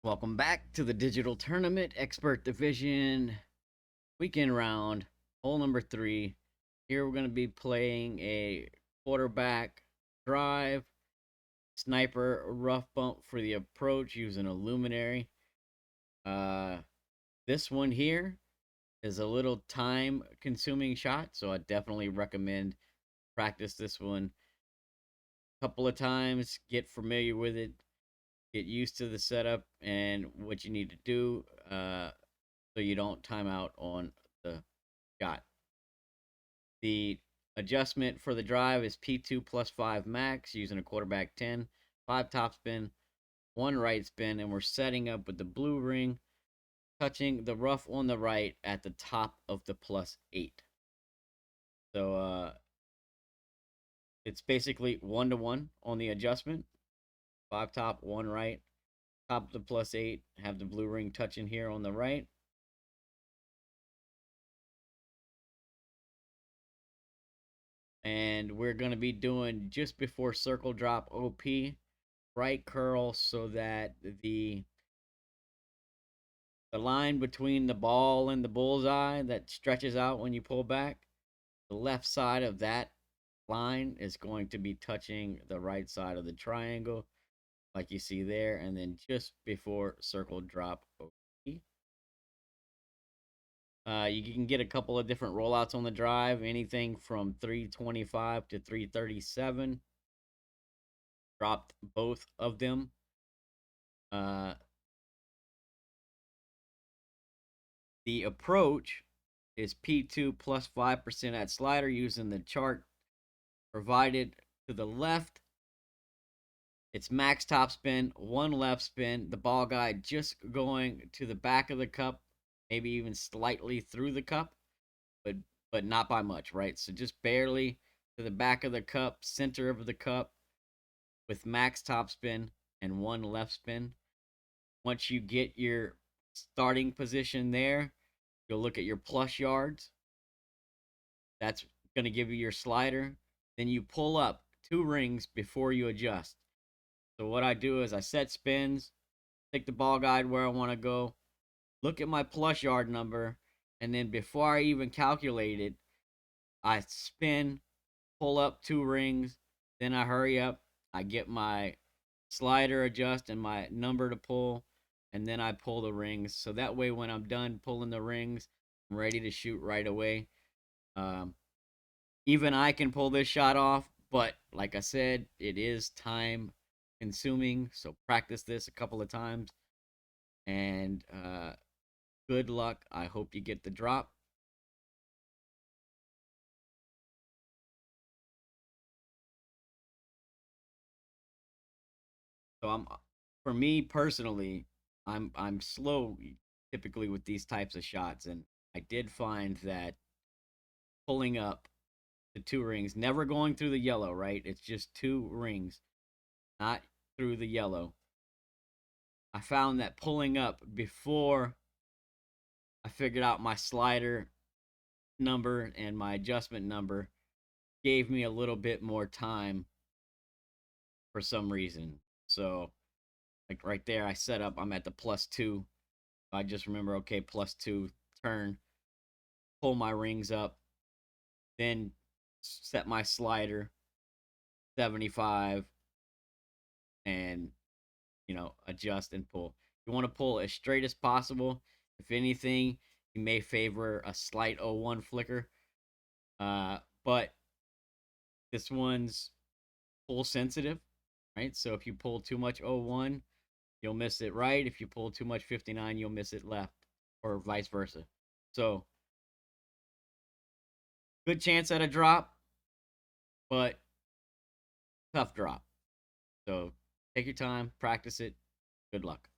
Welcome back to the Digital Tournament Expert Division weekend round, hole number 3. Here we're going to be playing a quarterback drive, sniper rough bump for the approach using a luminary. This one here is a little time consuming shot, so I definitely recommend practice this one a couple of times, get familiar with it, get used to the setup and what you need to do so you don't time out on the shot. The adjustment for the drive is P2 plus 5 max using a quarterback 10, 5 top spin, 1 right spin, and we're setting up with the blue ring touching the rough on the right at the top of the plus 8. So it's basically 1-to-1 on the adjustment. 5 top, 1 right. Top of the plus 8, have the blue ring touching here on the right. And we're going to be doing just before circle drop OP, right curl, so that the line between the ball and the bullseye that stretches out when you pull back, the left side of that line is going to be touching the right side of the triangle, like you see there, and then just before circle drop OP. You can get a couple of different rollouts on the drive, anything from 325 to 337. Dropped both of them. The approach is P2 plus 5% at slider using the chart provided to the left. It's max top spin, 1 left spin, the ball guide just going to the back of the cup, maybe even slightly through the cup, but not by much, right? So just barely to the back of the cup, center of the cup, with max top spin and 1 left spin. Once you get your starting position there, you'll look at your plus yards. That's going to give you your slider. Then you pull up 2 rings before you adjust. So what I do is I set spins, take the ball guide where I want to go, look at my plus yard number, and then before I even calculate it, I spin, pull up 2 rings, then I hurry up, I get my slider adjust and my number to pull, and then I pull the rings. So that way when I'm done pulling the rings, I'm ready to shoot right away. Even I can pull this shot off, but like I said, it is time consuming. So practice this a couple of times, and good luck. I hope you get the drop. So for me personally, I'm slow typically with these types of shots, and I did find that pulling up the 2 rings, never going through the yellow, right? It's just 2 rings, not through the yellow. I found that pulling up before I figured out my slider number and my adjustment number gave me a little bit more time for some reason. So, like right there, I set up, I'm at the +2. I just remember, okay, +2, turn, pull my rings up, then set my slider 75, and adjust and pull. You want to pull as straight as possible. If anything, you may favor a slight 01 flicker. But this one's pull sensitive, right? So if you pull too much 01, you'll miss it right. If you pull too much 59, you'll miss it left, or vice versa. So good chance at a drop, but tough drop. So take your time, practice it. Good luck.